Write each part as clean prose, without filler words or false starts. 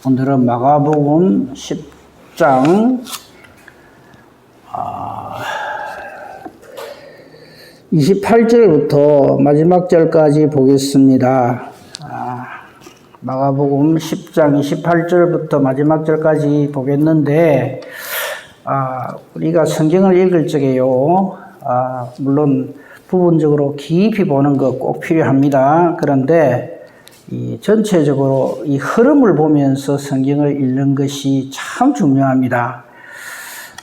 오늘은 마가복음 10장 28절부터 마지막 절까지 보겠습니다. 마가복음 10장 28절부터 마지막 절까지 보겠는데, 우리가 성경을 읽을 적에요, 물론 부분적으로 깊이 보는 것 꼭 필요합니다. 그런데 이 전체적으로 이 흐름을 보면서 성경을 읽는 것이 참 중요합니다.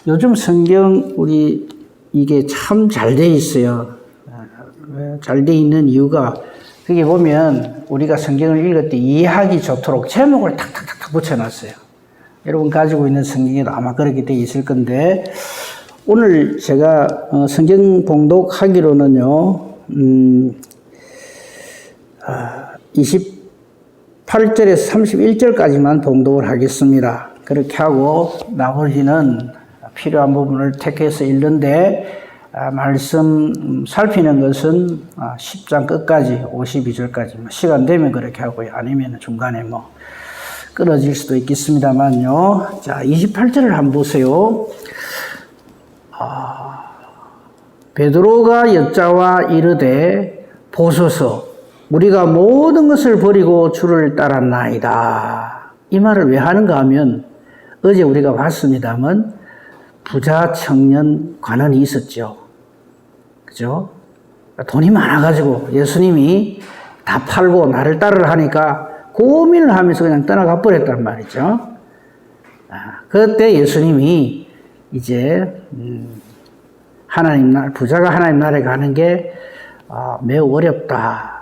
요즘 성경 우리 이게 참 잘 돼 있어요. 잘 돼 있는 이유가, 거기 보면 우리가 성경을 읽을 때 이해하기 좋도록 제목을 탁탁탁 붙여놨어요. 여러분 가지고 있는 성경에도 아마 그렇게 돼 있을 건데, 오늘 제가 성경 봉독하기로는요, 28절에서 31절까지만 봉독을 하겠습니다. 그렇게 하고 나머지는 필요한 부분을 택해서 읽는데, 말씀 살피는 것은 10장 끝까지 52절까지 시간 되면 그렇게 하고요. 아니면 중간에 끊어질 수도 있겠습니다만요. 자, 28절을 한번 보세요. 베드로가 여짜와 이르되 보소서, 우리가 모든 것을 버리고 주를 따랐나이다. 이 말을 왜 하는가 하면, 어제 우리가 봤습니다만 부자 청년 관원이 있었죠. 그죠? 돈이 많아가지고 예수님이 다 팔고 나를 따르라 하니까 고민을 하면서 그냥 떠나가 버렸단 말이죠. 그때 예수님이 이제 부자가 하나님 나라에 가는 게 매우 어렵다.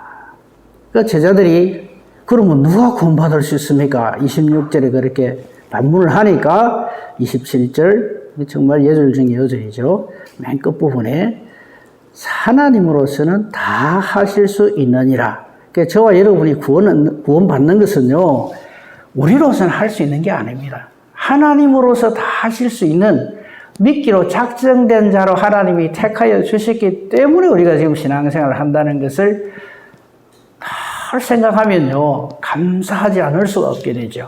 그 제자들이, 그러면 누가 구원받을 수 있습니까? 26절에 그렇게 반문을 하니까 27절, 정말 예절 중에 예절이죠. 맨 끝부분에 하나님으로서는 다 하실 수 있느니라. 그러니까 저와 여러분이 구원받는 것은요, 우리로서는 할 수 있는 게 아닙니다. 하나님으로서 다 하실 수 있는, 믿기로 작정된 자로 하나님이 택하여 주셨기 때문에 우리가 지금 신앙생활을 한다는 것을 다 생각하면요, 감사하지 않을 수가 없게 되죠.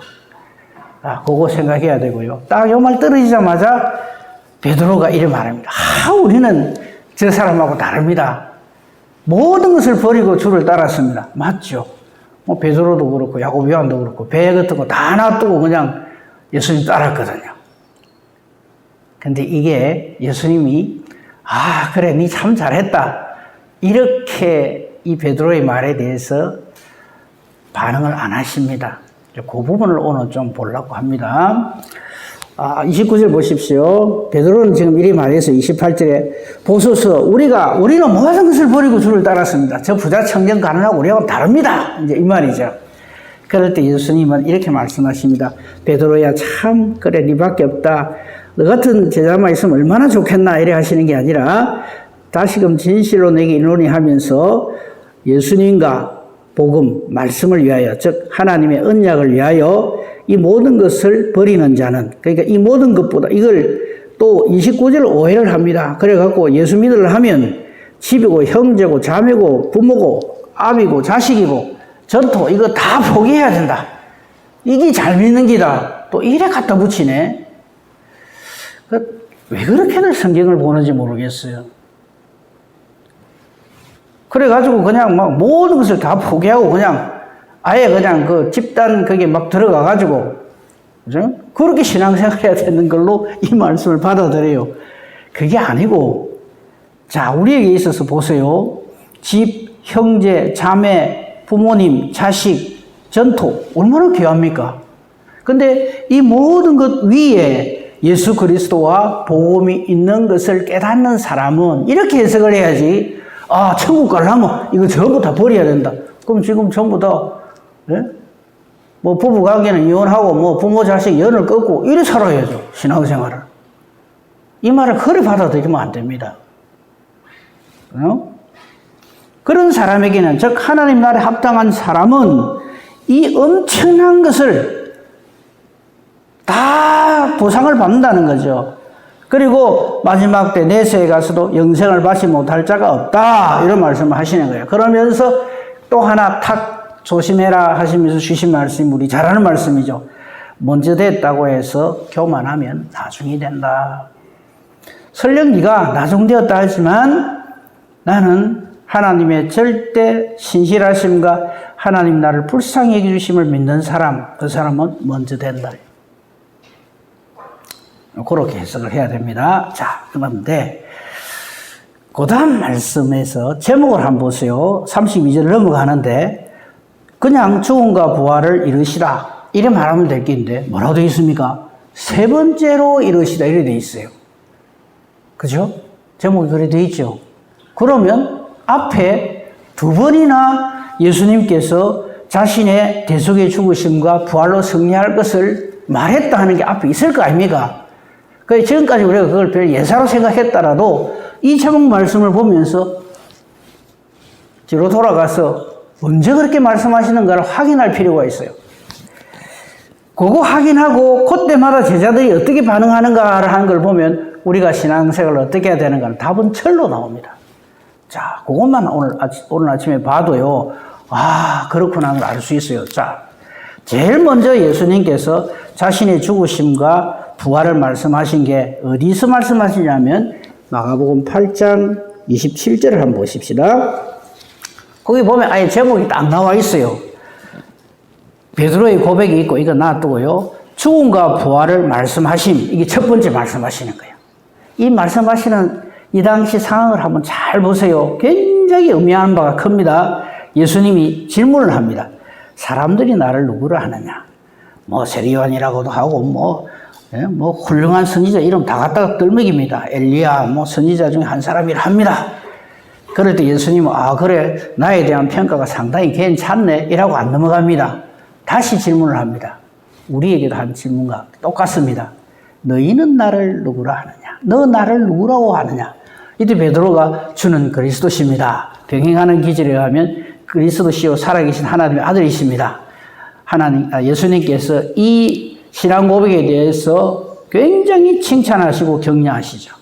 그거 생각해야 되고요. 딱 요 말 떨어지자마자 베드로가 이렇게 말합니다. 우리는 저 사람하고 다릅니다. 모든 것을 버리고 주를 따랐습니다. 맞죠? 베드로도 그렇고 야고보 요한도 그렇고 배 같은 거 다 놔두고 그냥 예수님 따랐거든요. 근데 이게 예수님이 그래, 니 참 잘했다, 이렇게 이 베드로의 말에 대해서 반응을 안 하십니다. 그 부분을 오늘 좀 보려고 합니다. 29절 보십시오. 베드로는 지금 이리 말해서 28절에 보소서, 우리는 모든 것을 버리고 주를 따랐습니다. 저 부자 청년 가난하고 우리하고는 다릅니다. 이제 이 말이죠. 그럴 때 예수님은 이렇게 말씀하십니다. 베드로야, 참 그래, 니밖에 없다. 너 같은 제자만 있으면 얼마나 좋겠나, 이래 하시는 게 아니라, 다시금 진실로 내게 이르노니 하면서 예수님과 복음, 말씀을 위하여, 즉 하나님의 언약을 위하여 이 모든 것을 버리는 자는, 그러니까 이 모든 것보다, 이걸 또 29절 오해를 합니다. 그래갖고 예수 믿으려 하면 집이고 형제고 자매고 부모고 아비고 자식이고 전토, 이거 다 포기해야 된다. 이게 잘 믿는 기다. 또 이래 갖다 붙이네. 왜 그렇게들 성경을 보는지 모르겠어요. 그래가지고 그냥 모든 것을 다 포기하고 그냥 아예 그냥 그 집단 거기에 들어가가지고, 그죠? 그렇게 신앙생활 해야 되는 걸로 이 말씀을 받아들여요. 그게 아니고, 자, 우리에게 있어서 보세요. 집, 형제, 자매, 부모님, 자식, 전토, 얼마나 귀합니까? 근데 이 모든 것 위에 예수 그리스도와 복음이 있는 것을 깨닫는 사람은 이렇게 해석을 해야지, 천국 가려면 이거 전부 다 버려야 된다. 그럼 지금 전부 다, 부부 관계는 이혼하고, 부모 자식 연을 끊고, 이래 살아야죠. 신앙생활을. 이 말을 그리 받아들이면 안 됩니다. 그런 사람에게는, 즉, 하나님 나라에 합당한 사람은 이 엄청난 것을 다 보상을 받는다는 거죠. 그리고 마지막 때 내세에 가서도 영생을 받지 못할 자가 없다, 이런 말씀을 하시는 거예요. 그러면서 또 하나 탁 조심해라 하시면서 주신 말씀이 우리 잘 아는 말씀이죠. 먼저 됐다고 해서 교만하면 나중이 된다. 설령 네가 나중되었다 하지만 나는 하나님의 절대 신실하심과 하나님 나를 불쌍히 여기주심을 믿는 사람, 그 사람은 먼저 된다. 그렇게 해석을 해야 됩니다. 자, 그런데 그 다음 말씀에서 제목을 한번 보세요. 32절 넘어가는데 그냥 죽음과 부활을 이루시라 이래 말하면 될 게인데 뭐라고 되어 있습니까? 세 번째로 이루시다 이래 되어 있어요. 그죠? 제목이 그래 되어 있죠. 그러면 앞에 두 번이나 예수님께서 자신의 대속의 죽으심과 부활로 승리할 것을 말했다 하는 게 앞에 있을 거 아닙니까? 그러니까 지금까지 우리가 그걸 별 예사로 생각했더라도 이 제목 말씀을 보면서 뒤로 돌아가서 언제 그렇게 말씀하시는가를 확인할 필요가 있어요. 그거 확인하고 그때마다 제자들이 어떻게 반응하는가를 하는 걸 보면 우리가 신앙생활을 어떻게 해야 되는가는 답은 철로 나옵니다. 자, 그것만 오늘 아침에 봐도요, 아, 그렇구나 하는 걸 알 수 있어요. 자, 제일 먼저 예수님께서 자신의 죽으심과 부활을 말씀하신 게 어디서 말씀하시냐면 마가복음 8장 27절을 한번 보십시다. 거기 보면 아예 제목이 딱 나와 있어요. 베드로의 고백이 있고 이거 놔두고요. 죽음과 부활을 말씀하심, 이게 첫 번째 말씀하시는 거예요. 이 말씀하시는 이 당시 상황을 한번 잘 보세요. 굉장히 의미하는 바가 큽니다. 예수님이 질문을 합니다. 사람들이 나를 누구를 하느냐? 뭐 세리요한이라고도 하고 뭐 훌륭한 선지자 이름 다 갖다가 떨먹입니다. 엘리야 뭐 선지자 중에 한 사람이라 합니다. 그럴 때 예수님은 아 그래 나에 대한 평가가 상당히 괜찮네 이라고 안 넘어갑니다. 다시 질문을 합니다. 우리에게도 한 질문과 똑같습니다. 너희는 나를 누구라 하느냐? 너 나를 누구라고 하느냐? 이때 베드로가 주는 그리스도십니다. 병행하는 기질에 의하면 그리스도시요 살아계신 하나님의 아들이십니다. 예수님께서 이 신앙 고백에 대해서 굉장히 칭찬하시고 격려하시죠.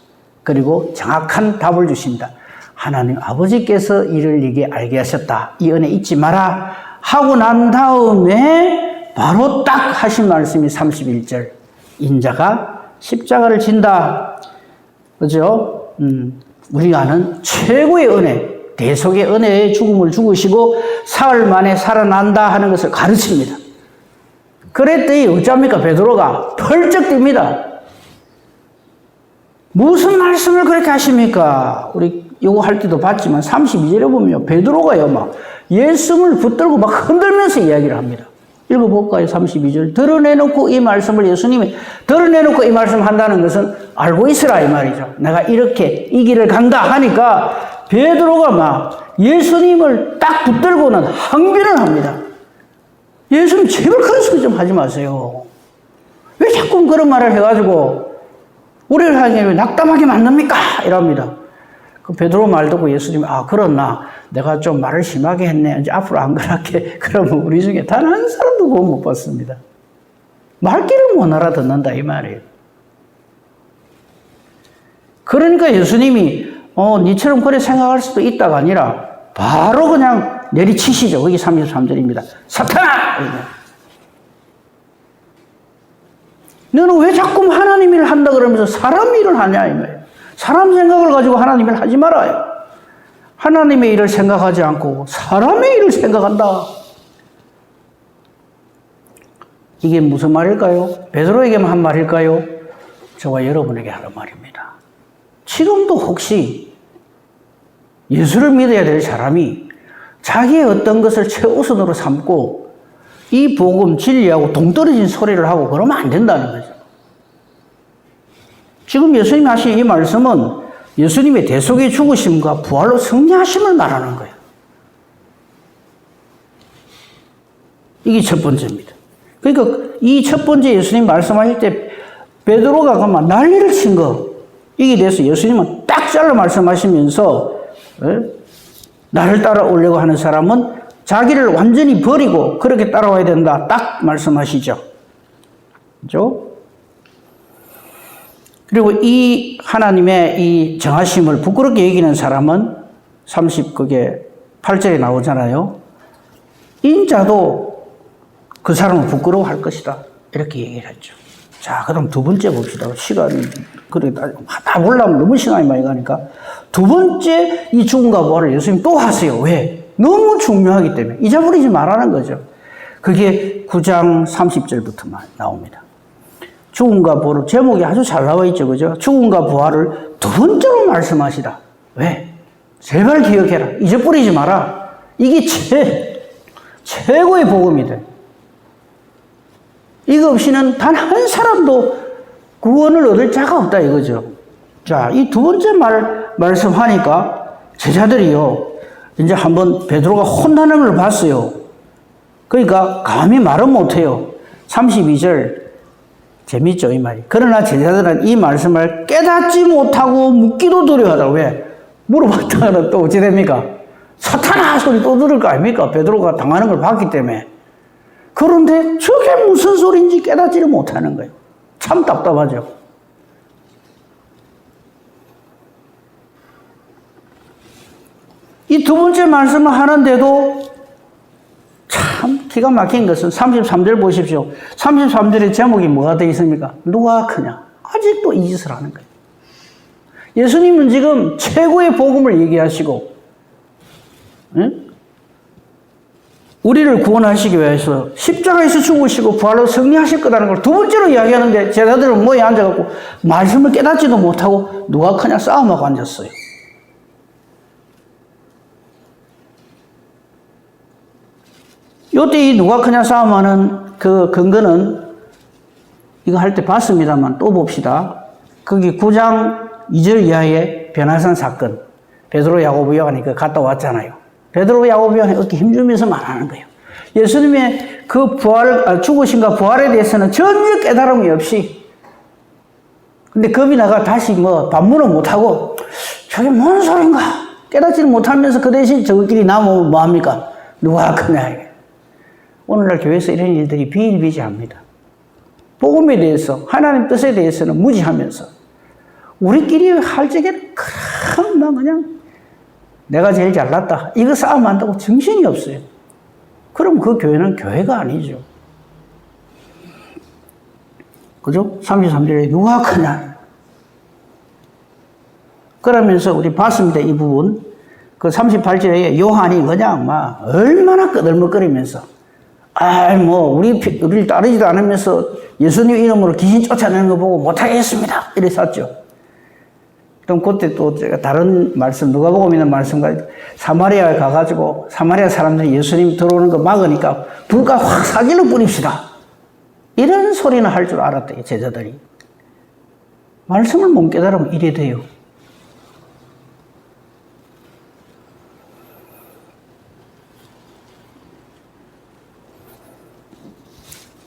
그리고 정확한 답을 주십니다. 하나님 아버지께서 이를 네게 알게 하셨다. 이 은혜 잊지 마라. 하고 난 다음에 바로 딱 하신 말씀이 31절. 인자가 십자가를 진다. 그죠? 우리가 아는 최고의 은혜, 대속의 은혜의 죽음을 죽으시고 사흘 만에 살아난다 하는 것을 가르칩니다. 그랬더니 어쩝니까? 베드로가 펄쩍 뜁니다. 무슨 말씀을 그렇게 하십니까? 우리 요거 할 때도 봤지만 32절에 보면 베드로가요 막 예수를 붙들고 막 흔들면서 이야기를 합니다. 읽어볼까요? 32절. 드러내놓고 이 말씀을 예수님이 드러내놓고 이 말씀을 한다는 것은 알고 있으라 이 말이죠. 내가 이렇게 이 길을 간다 하니까 베드로가 막 예수님을 딱 붙들고는 항변을 합니다. 예수님 제발 그런 소리 좀 하지 마세요. 왜 자꾸 그런 말을 해가지고 우리를 하게 왜 낙담하게 만듭니까? 이럽니다. 그 베드로 말 듣고 예수님이 아 그렇나 내가 좀 말을 심하게 했네. 이제 앞으로 안 그럴게. 그러면 우리 중에 단 한 사람도 구원 못 받습니다. 말귀를 못 알아듣는다 이 말이에요. 그러니까 예수님이 니처럼 그래 생각할 수도 있다가 아니라 바로 그냥 내리치시죠. 거기 33절입니다. 사탄아! 너는 왜 자꾸 하나님 일을 한다 그러면서 사람 일을 하냐 이 말이에요. 사람 생각을 가지고 하나님 일을 하지 말아요. 하나님의 일을 생각하지 않고 사람의 일을 생각한다. 이게 무슨 말일까요? 베드로에게만 한 말일까요? 저와 여러분에게 하는 말입니다. 지금도 혹시 예수를 믿어야 될 사람이 자기의 어떤 것을 최우선으로 삼고 이 복음 진리하고 동떨어진 소리를 하고 그러면 안 된다는 거죠. 지금 예수님이 하신 이 말씀은 예수님의 대속의 죽으심과 부활로 승리하심을 말하는 거예요. 이게 첫 번째입니다. 그러니까 이 첫 번째 예수님 말씀하실 때 베드로가 그만 난리를 친 거, 이게 대해서 예수님은 딱 잘라 말씀하시면서 나를 따라오려고 하는 사람은 자기를 완전히 버리고 그렇게 따라와야 된다. 딱 말씀하시죠. 그죠? 그리고 이 하나님의 이 정하심을 부끄럽게 여기는 사람은 38절에 나오잖아요. 인자도 그 사람을 부끄러워할 것이다. 이렇게 얘기를 했죠. 자, 그럼 두 번째 봅시다. 시간이, 그래, 다 보려면 너무 시간이 많이 가니까. 두 번째 이 죽음과 부활을 예수님 또 하세요. 왜? 너무 중요하기 때문에. 잊어버리지 말라는 거죠. 그게 9장 30절부터 나옵니다. 죽음과 부활을, 제목이 아주 잘 나와 있죠. 그죠? 죽음과 부활을 두 번째로 말씀하시다. 왜? 제발 기억해라. 잊어버리지 마라. 이게 최고의 복음이다. 이거 없이는 단 한 사람도 구원을 얻을 자가 없다 이거죠. 자, 이 두 번째 말씀하니까 제자들이요. 이제 한번 베드로가 혼나는 걸 봤어요. 그러니까 감히 말은 못해요. 32절 재밌죠 이 말이. 그러나 제자들은 이 말씀을 깨닫지 못하고 묻기도 두려워하다. 왜? 물어봤다가는 또 어찌 됩니까? 사탄아 소리 또 들을 거 아닙니까? 베드로가 당하는 걸 봤기 때문에. 그런데 저게 무슨 소리인지 깨닫지를 못하는 거예요. 참 답답하죠. 이 두 번째 말씀을 하는데도 참 기가 막힌 것은 33절 보십시오. 33절의 제목이 뭐가 되어 있습니까? 누가 크냐? 아직도 이 짓을 하는 거예요. 예수님은 지금 최고의 복음을 얘기하시고, 응? 우리를 구원하시기 위해서 십자가에서 죽으시고 부활로 승리하실 거라는 걸 두 번째로 이야기하는데 제자들은 뭐에 앉아갖고 말씀을 깨닫지도 못하고 누가 크냐 싸움하고 앉았어요. 이때 이 누가 크냐 싸움하는 그 근거는 이거 할 때 봤습니다만 또 봅시다. 거기 9장 2절 이하의 변화산 사건. 베드로 야고보 요한이 갔다 왔잖아요. 베드로 야고보 요한이 어깨 힘주면서 말하는 거예요. 예수님의 그 죽으심과 부활에 대해서는 전혀 깨달음이 없이. 근데 겁이 나가 다시 반문을 못하고 저게 뭔 소린가 깨닫지를 못하면서 그 대신 저것끼리 남으면 뭐합니까? 누가 크냐. 오늘날 교회에서 이런 일들이 비일비재합니다. 복음에 대해서 하나님 뜻에 대해서는 무지하면서 우리끼리 할 적에는 그냥 내가 제일 잘났다 이거 싸움한다고 정신이 없어요. 그럼 그 교회는 교회가 아니죠. 그죠? 33절에 누가 크냐. 그러면서 우리 봤습니다. 이 부분. 그 38절에 요한이 그냥 얼마나 끄들먹거리면서 우리를 따르지도 않으면서 예수님 이름으로 귀신 쫓아내는 거 보고 못하겠습니다. 이랬었죠. 그럼 그때 또 제가 다른 말씀, 누가복음 있는 말씀과 사마리아에 가가지고 사마리아 사람들이 예수님 들어오는 거 막으니까 불과 확 사기를 뿌립시다. 이런 소리는 할 줄 알았대요, 제자들이. 말씀을 못 깨달으면 이래 돼요.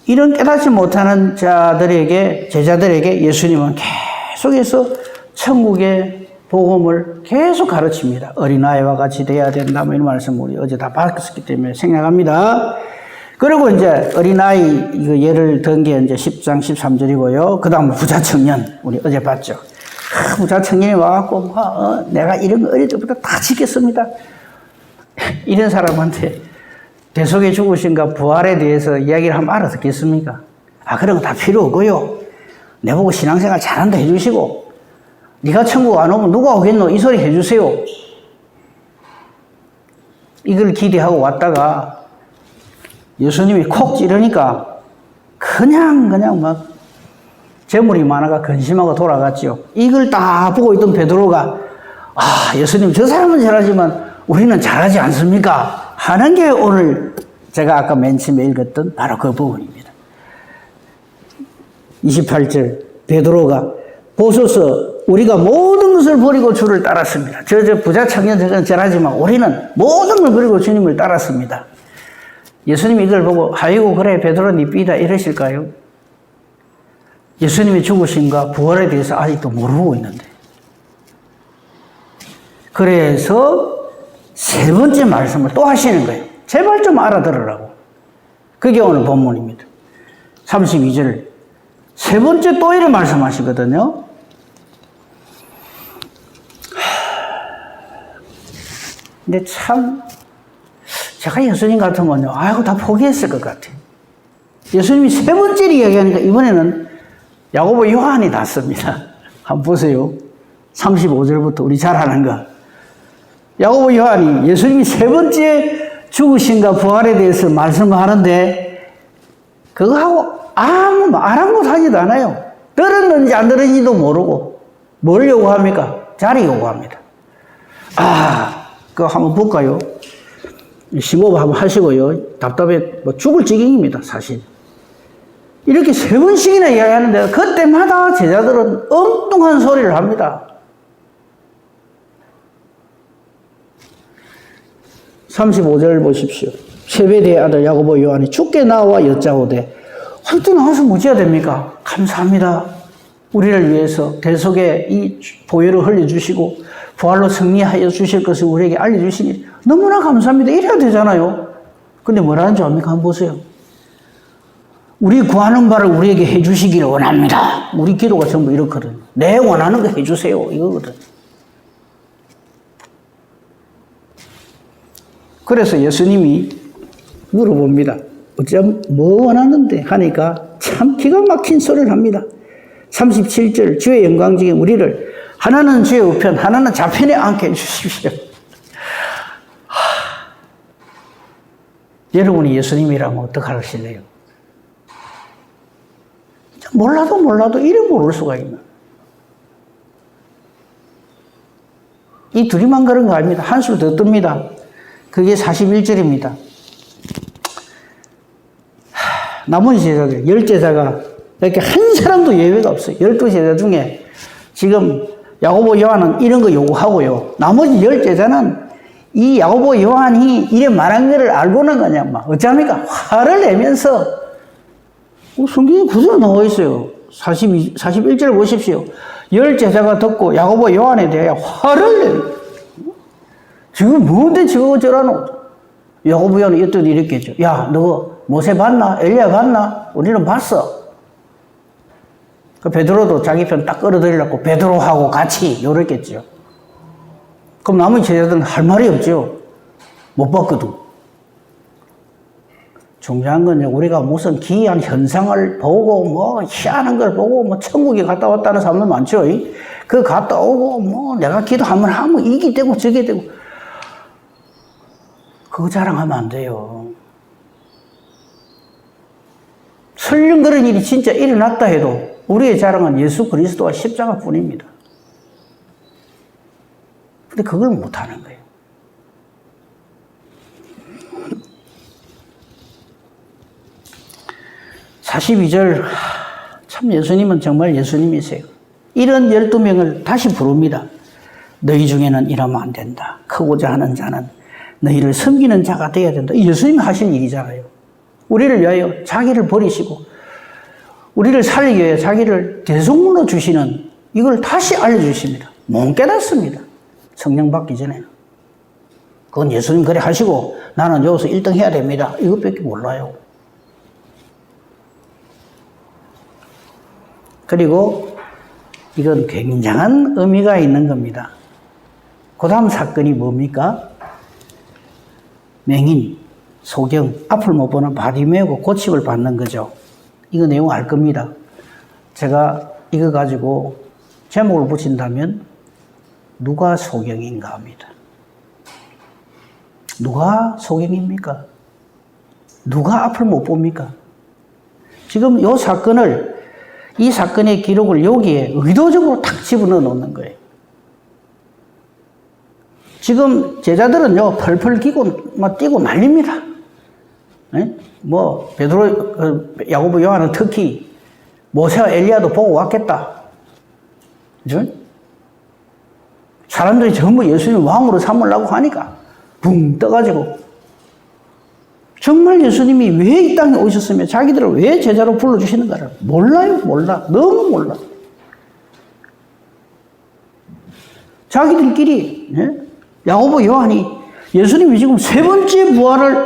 이런 깨닫지 못하는 제자들에게 예수님은 계속해서 천국의 복음을 계속 가르칩니다. 어린아이와 같이 돼야 된다. 이런 말씀 우리 어제 다 봤기 때문에 생략합니다. 그리고 이제 어린아이, 이거 예를 든 게 이제 10장 13절이고요. 그 다음 부자 청년, 우리 어제 봤죠. 부자 청년이 와갖고, 내가 이런 거 어릴 때부터 다 지켰습니다. 이런 사람한테 대속의 죽으심과 부활에 대해서 이야기를 하면 알아듣겠습니까? 그런 거 다 필요 없고요. 내보고 신앙생활 잘한다 해주시고, 네가 천국 안 오면 누가 오겠노? 이 소리 해주세요. 이걸 기대하고 왔다가 예수님이 콕 찌르니까 그냥 재물이 많아가 근심하고 돌아갔죠. 이걸 다 보고 있던 베드로가 예수님 저 사람은 잘하지만 우리는 잘하지 않습니까? 하는 게 오늘 제가 아까 맨 처음에 읽었던 바로 그 부분입니다. 28절 베드로가 보소서 우리가 모든 것을 버리고 주를 따랐습니다. 저 부자 청년 저건 잘하지만 우리는 모든 걸 버리고 주님을 따랐습니다. 예수님이 이걸 보고 아이고 그래 베드로 니 삐다 이러실까요? 예수님의 죽으심과 부활에 대해서 아직도 모르고 있는데. 그래서 세 번째 말씀을 또 하시는 거예요. 제발 좀 알아들으라고. 그게 오늘 본문입니다. 32절. 세 번째 또 이런 말씀하시거든요. 근데 참, 제가 예수님 같으면요, 다 포기했을 것 같아요. 예수님이 세 번째를 이야기하니까 이번에는 야고보 요한이 낫습니다. 한번 보세요. 35절부터 우리 잘 아는 거. 야고보 요한이 예수님이 세 번째 죽으신가 부활에 대해서 말씀하는데 그거하고 아무 아랑곳하지도 않아요. 들었는지 안 들었는지도 모르고 뭘 요구합니까? 자리 요구합니다. 그거 한번 볼까요? 심호흡 한번 하시고요. 답답해 죽을 지경입니다, 사실. 이렇게 세 번씩이나 이야기하는데 그때마다 제자들은 엉뚱한 소리를 합니다. 35절 보십시오. 세베대의 아들 야고보 요한이 주께 나와 여짜오되 또 나와서 무지야 됩니까? 감사합니다. 우리를 위해서 대속의 이 보혈을 흘려주시고 부활로 승리하여 주실 것을 우리에게 알려주시니 너무나 감사합니다. 이래야 되잖아요. 근데 뭐라는 줄 압니까? 한번 보세요. 우리 구하는 바를 우리에게 해주시기를 원합니다. 우리 기도가 전부 이렇거든요. 내 원하는 거 해주세요. 이거거든. 그래서 예수님이 물어봅니다. 어쩜 뭐 원하는데 하니까 참 기가 막힌 소리를 합니다. 37절 주의 영광 중에 우리를 하나는 주의 우편 하나는 좌편에 앉게 해주십시오. 여러분이 예수님이라면 어떡하실래요? 몰라도 이래 모를 수가 있나. 이 둘이만 그런 거 아닙니다. 한술 더 뜹니다. 그게 41절입니다. 나머지 제자들, 10제자가 이렇게 한 사람도 예외가 없어요. 12제자 중에 지금 야고보 요한은 이런 거 요구하고요. 나머지 10제자는 이 야고보 요한이 이래 말한 거를 알고는 그냥 막 어쩌합니까? 화를 내면서 성경에 구절로 나와 있어요. 41절 보십시오. 10제자가 듣고 야고보 요한에 대해 화를 내요. 지금 뭔데 저거 저러노? 야고보 요한이 이랬더니 이랬겠죠. 야, 너 모세 봤나? 엘리야 봤나? 우리는 봤어. 그 베드로도 자기 편 딱 끌어들이려고 베드로하고 같이 요랬겠죠. 그럼 나머지 제자들은 할 말이 없죠. 못 봤거든. 중요한 건 우리가 무슨 기이한 현상을 보고 뭐 희한한 걸 보고 뭐 천국에 갔다 왔다는 사람들 많죠. 그 갔다 오고 뭐 내가 기도 한번 하면 이게 되고 저게 되고 그거 자랑하면 안 돼요. 설령 그런 일이 진짜 일어났다 해도 우리의 자랑은 예수 그리스도와 십자가뿐입니다. 근데 그걸 못하는 거예요. (42절) 참 예수님은 정말 예수님이세요. 이런 12명을 다시 부릅니다. 너희 중에는 이러면 안 된다. 크고자 하는 자는 너희를 섬기는 자가 되어야 된다. 예수님이 하신 일이잖아요. 우리를 위하여 자기를 버리시고 우리를 살리기 위해 자기를 대속물로 주시는 이걸 다시 알려주십니다. 못 깨닫습니다. 성령 받기 전에는. 그건 예수님 그래 하시고 나는 여기서 1등 해야 됩니다. 이것밖에 몰라요. 그리고 이건 굉장한 의미가 있는 겁니다. 그 다음 사건이 뭡니까? 맹인, 소경, 앞을 못 보는 바디메오가 고침을 받는 거죠. 이거 내용 알 겁니다. 제가 이거 가지고 제목을 붙인다면 누가 소경인가 합니다. 누가 소경입니까? 누가 앞을 못 봅니까? 지금 이 사건의 기록을 여기에 의도적으로 탁 집어넣어 놓는 거예요. 지금 제자들은요, 펄펄 뛰고 난립니다. 뭐, 야고보 요한은 특히 모세와 엘리야도 보고 왔겠다. 그죠? 사람들이 전부 예수님 왕으로 삼으려고 하니까 붕 떠가지고 정말 예수님이 왜 이 땅에 오셨으며 자기들을 왜 제자로 불러주시는가를 몰라요. 너무 몰라. 자기들끼리 야고보 요한이 예수님이 지금 세 번째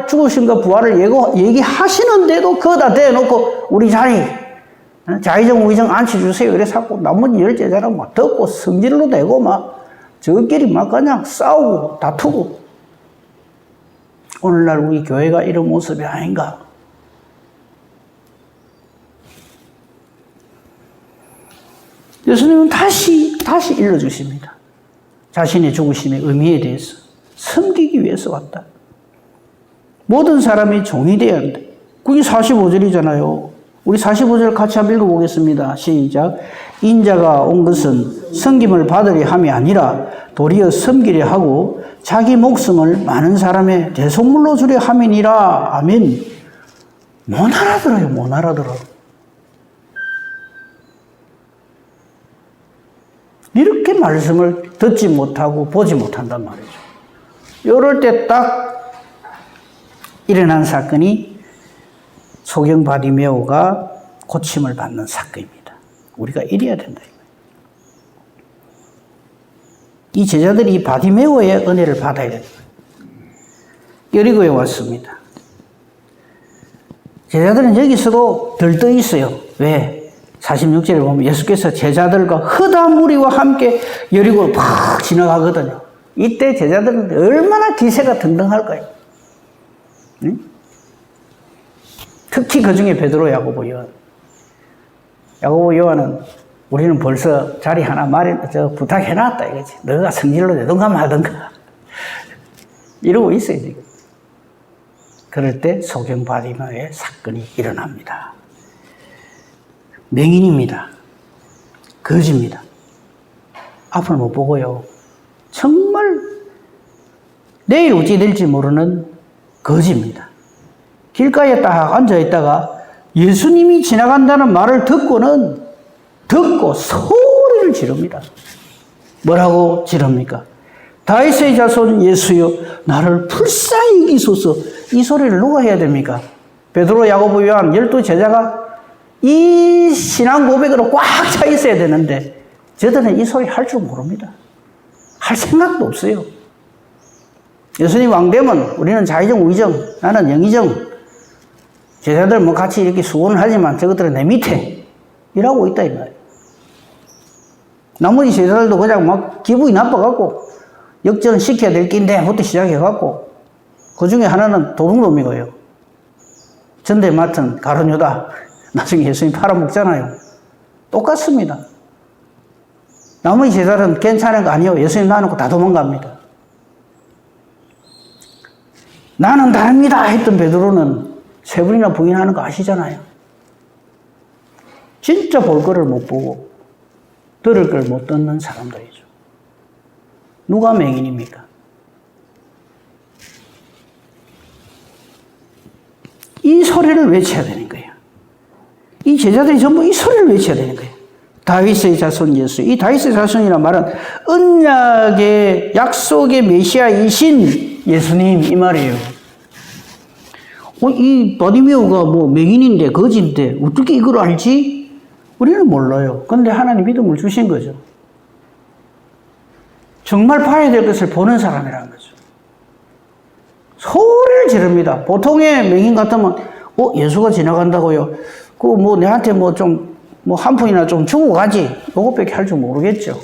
죽으신가 부활을 얘기하시는데도 그거 다 대놓고 우리 자의정 우의정 앉혀주세요. 이래 자꾸 나머지 10제자랑 막 덮고 성질로 대고 막 저끼리 막 그냥 싸우고 다투고 오늘날 우리 교회가 이런 모습이 아닌가. 예수님은 다시 일러주십니다. 자신의 죽으심의 의미에 대해서 섬기기 위해서 왔다. 모든 사람이 종이 되어야 한다. 그게 45절이잖아요. 우리 45절 같이 한번 읽어보겠습니다. 시작. 인자가 온 것은 섬김을 받으려 함이 아니라 도리어 섬기려 하고 자기 목숨을 많은 사람의 대속물로 주려 함이니라. 아멘. 못 알아들어요. 못 알아들어. 이렇게 말씀을 듣지 못하고 보지 못한단 말이죠. 이럴 때 딱 일어난 사건이 소경 바디메오가 고침을 받는 사건입니다. 우리가 이래야 된다. 이 제자들이 이 바디메오의 은혜를 받아야 된다. 여리고에 왔습니다. 제자들은 여기서도 들떠 있어요. 왜? 46절에 보면 예수께서 제자들과 흑암 무리와 함께 여리고를 팍 지나가거든요. 이때 제자들은 얼마나 기세가 등등할까요? 응? 특히 그 중에 베드로, 야고보, 요한. 야고보, 요한은 우리는 벌써 자리 하나 부탁해놨다 이거지. 너가 성질로 내던가 말던가. 이러고 있어요, 지금. 그럴 때 소경 바디메오의 사건이 일어납니다. 맹인입니다. 거지입니다. 앞을 못 보고요. 정말 내일 어찌 될지 모르는 거지입니다. 길가에 딱 앉아있다가 예수님이 지나간다는 말을 듣고 소리를 지릅니다. 뭐라고 지릅니까? 다윗의 자손 예수여 나를 불쌍히 여기소서. 이 소리를 누가 해야 됩니까? 베드로, 야고보, 요한 12 제자가 이 신앙 고백으로 꽉 차 있어야 되는데 저들은 이 소리 할 줄 모릅니다. 할 생각도 없어요. 예수님 왕되면 우리는 자의정, 우의정, 나는 영의정. 제자들 뭐 같이 이렇게 수고는 하지만 저것들은 내 밑에 일하고 있다 이 말이에요. 나머지 제자들도 그냥 막 기분이 나빠갖고 역전시켜야 될 낀데부터 시작해갖고 그 중에 하나는 도둑놈이고요. 전대 맡은 가룟유다. 나중에 예수님 팔아먹잖아요. 똑같습니다. 나머지 제자들은 괜찮은 거 아니에요. 예수님 놔놓고 다 도망갑니다. 나는 다릅니다 했던 베드로는 세 번이나 부인하는 거 아시잖아요. 진짜 볼 거를 못 보고 들을 걸 못 듣는 사람들이죠. 누가 맹인입니까? 이 소리를 외쳐야 되는 거예요. 이 제자들이 전부 이 소리를 외쳐야 되는 거예요. 다윗의 자손 예수. 이 다윗의 자손이란 말은 언약의 약속의 메시아이신 예수님 이 말이에요. 이 바디메오가 뭐 맹인인데 거지인데 어떻게 이걸 알지? 우리는 몰라요. 근데 하나님 믿음을 주신 거죠. 정말 봐야 될 것을 보는 사람이라는 거죠. 소리를 지릅니다. 보통의 맹인 같으면 예수가 지나간다고요? 뭐 내한테 한 푼이나 좀 주고 가지. 요것밖에 할 줄 모르겠죠.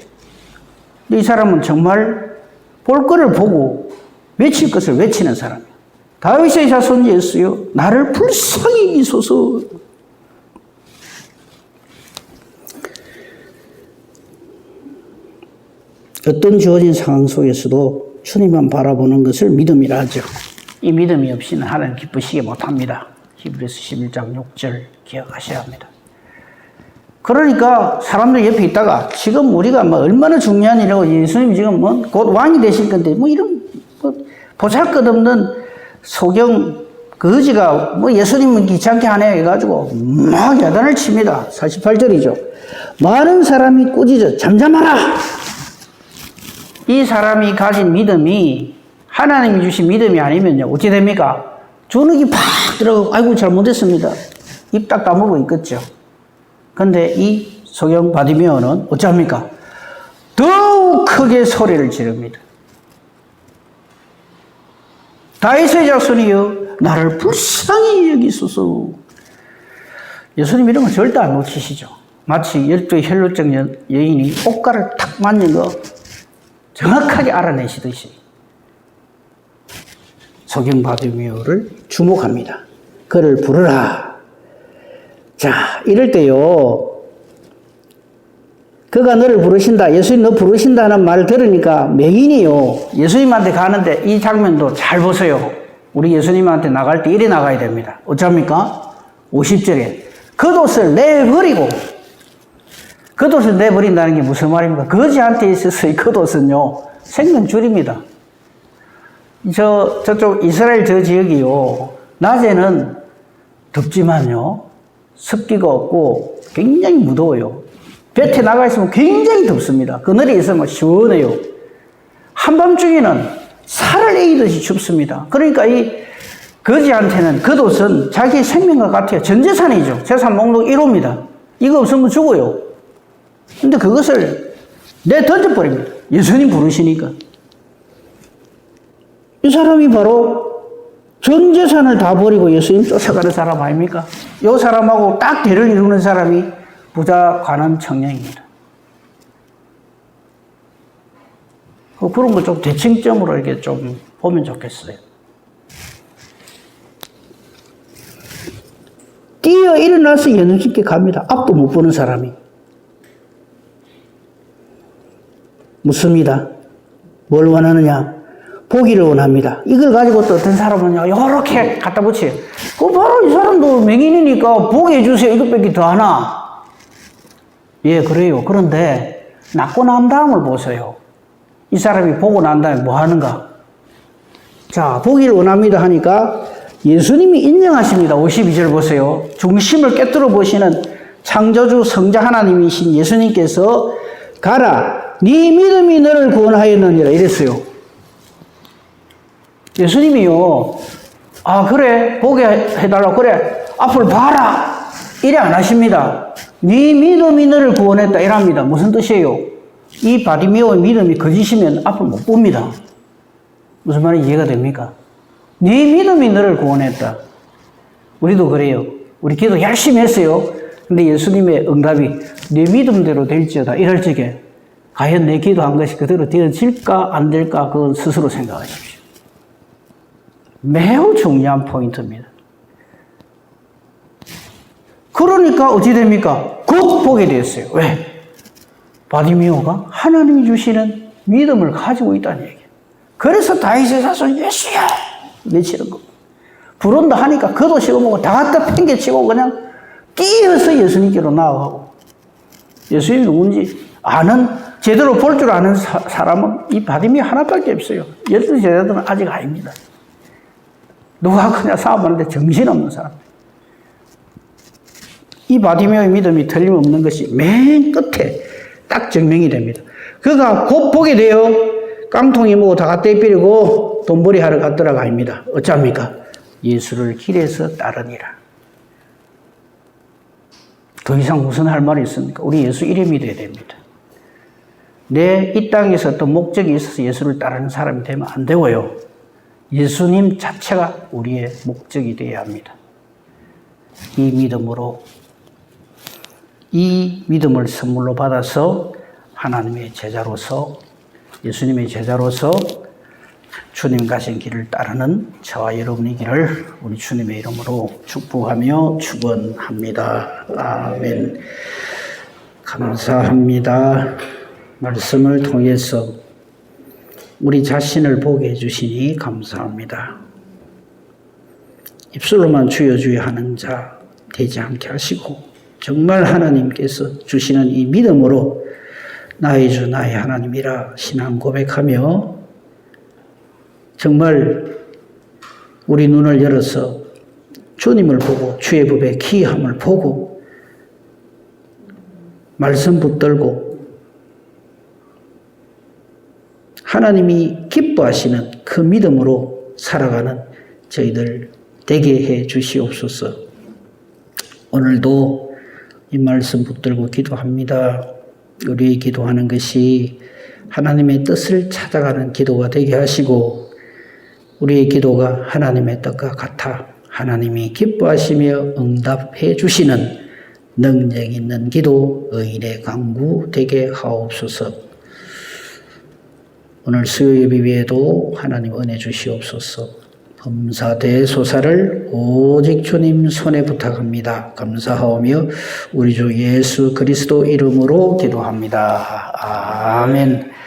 근데 이 사람은 정말 볼 거를 보고 외칠 것을 외치는 사람이에요. 다윗의 자손 예수여 나를 불쌍히 여기소서. 어떤 주어진 상황 속에서도 주님만 바라보는 것을 믿음이라 하죠. 이 믿음이 없이는 하나님 기쁘시게 못합니다. 히브리서 11장 6절 기억하셔야 합니다. 그러니까 사람들 옆에 있다가 지금 우리가 얼마나 중요한 일이라고 예수님이 지금 곧 왕이 되실 건데 이런 보잘것없는 소경 거지가 예수님은 귀찮게 하네 해가지고 막 야단을 칩니다. 48절이죠. 많은 사람이 꾸짖어 잠잠하라. 이 사람이 가진 믿음이 하나님이 주신 믿음이 아니면요 어찌 됩니까? 주눅이 팍 들어가고 아이고 잘못했습니다. 입 딱 다물고 있겠죠. 근데 이 소경 바디메오는 어찌합니까? 더욱 크게 소리를 지릅니다. 다윗의 자손이여 나를 불쌍히 여기소서. 예수님 이런 거 절대 안 놓치시죠. 마치 12 혈루증 여인이 옷가를 탁 만진 거 정확하게 알아내시듯이 소경 바디메오를 주목합니다. 그를 부르라. 자, 이럴 때요 그가 너를 부르신다. 예수님 너 부르신다는 말을 들으니까 맹인이요. 예수님한테 가는데 이 장면도 잘 보세요. 우리 예수님한테 나갈 때 이래 나가야 됩니다. 어쩝니까? 50절에 겉옷을 내버리고, 겉옷을 내버린다는 게 무슨 말입니까? 거지한테 있어서 이 겉옷은요, 생명줄입니다. 저쪽 이스라엘 저 지역이요, 낮에는 덥지만요, 습기가 없고 굉장히 무더워요. 볕에 나가 있으면 굉장히 덥습니다. 그늘에 있으면 시원해요. 한밤중에는 살을 애이듯이 춥습니다. 그러니까 이 거지한테는 겉옷은 자기의 생명과 같아요. 전 재산이죠. 재산 목록 1호입니다. 이거 없으면 죽어요. 근데 그것을 던져버립니다. 예수님 부르시니까. 이 사람이 바로 전 재산을 다 버리고 예수님 쫓아가는 사람 아닙니까? 이 사람하고 딱 대를 이루는 사람이 부자 관원 청년입니다. 그런 거 좀 대칭점으로 이렇게 좀 보면 좋겠어요. 뛰어 일어나서 예수님께 갑니다. 앞도 못 보는 사람이. 묻습니다. 뭘 원하느냐? 보기를 원합니다. 이걸 가지고 또 어떤 사람은요, 이렇게 갖다 붙여요. 바로 이 사람도 맹인이니까 보게 해주세요. 이것밖에 더 하나? 예, 그래요. 그런데 낫고 난 다음을 보세요. 이 사람이 보고 난 다음에 뭐 하는가? 자, 보기를 원합니다 하니까 예수님이 인정하십니다. 52절 보세요. 중심을 깨뜨려 보시는 창조주 성자 하나님이신 예수님께서 가라, 네 믿음이 너를 구원하였느니라 이랬어요. 예수님이요, 아 그래 보게 해달라고, 그래 앞을 봐라 이래 안 하십니다. 네 믿음이 너를 구원했다 이랍니다. 무슨 뜻이에요? 이 바디메오의 믿음이 거짓이면 앞을 못 봅니다. 무슨 말인지 이해가 됩니까? 네 믿음이 너를 구원했다. 우리도 그래요. 우리 기도 열심히 했어요. 근데 예수님의 응답이 네 믿음대로 될지어다 이럴 적에 과연 내 기도한 것이 그대로 되어질까 안 될까 그건 스스로 생각하십시오. 매우 중요한 포인트입니다. 그러니까 어찌 됩니까? 곧 보게 됐어요. 왜? 바디메오가 하나님이 주시는 믿음을 가지고 있다는 얘기예요. 그래서 다윗의 자손 예수야 외치는 겁니다. 부른다 하니까 그도 씹어먹고 다 갖다 팽개치고 그냥 뛰어서 예수님께로 나아가고, 예수님이 누군지 아는, 제대로 볼 줄 아는 사람은 이 바디메오 하나밖에 없어요. 열두 제자들은 아직 아닙니다. 누가 그냥 싸움하는데 정신없는 사람. 이 바디메오의 믿음이 틀림없는 것이 맨 끝에 딱 증명이 됩니다. 그가 곧 보게 돼요. 깡통이 뭐고 다 갖다 입히려고 돈벌이 하러 갔더라가 아닙니다. 어쩝니까? 예수를 길에서 따르니라. 더 이상 무슨 할 말이 있습니까? 우리 예수 이래 믿어야 됩니다. 내 이 땅에서 어떤 목적이 있어서 예수를 따르는 사람이 되면 안 되고요. 예수님 자체가 우리의 목적이 되어야 합니다. 이 믿음으로, 이 믿음을 선물로 받아서 하나님의 제자로서, 예수님의 제자로서 주님 가신 길을 따르는 저와 여러분이기를 우리 주님의 이름으로 축복하며 축원합니다. 아멘. 감사합니다. 말씀을 통해서 우리 자신을 보게 해주시니 감사합니다. 입술로만 주여 주여 하는 자 되지 않게 하시고, 정말 하나님께서 주시는 이 믿음으로 나의 주 나의 하나님이라 신앙 고백하며 정말 우리 눈을 열어서 주님을 보고 주의 법의 기이함을 보고 말씀 붙들고 하나님이 기뻐하시는 그 믿음으로 살아가는 저희들 되게 해 주시옵소서. 오늘도 이 말씀 붙들고 기도합니다. 우리의 기도하는 것이 하나님의 뜻을 찾아가는 기도가 되게 하시고, 우리의 기도가 하나님의 뜻과 같아 하나님이 기뻐하시며 응답해 주시는 능력 있는 기도, 의인의 강구 되게 하옵소서. 오늘 수요 예배 위에도 하나님 은혜 주시옵소서. 검사대소사를 오직 주님 손에 부탁합니다. 감사하오며 우리 주 예수 그리스도 이름으로 기도합니다. 아멘.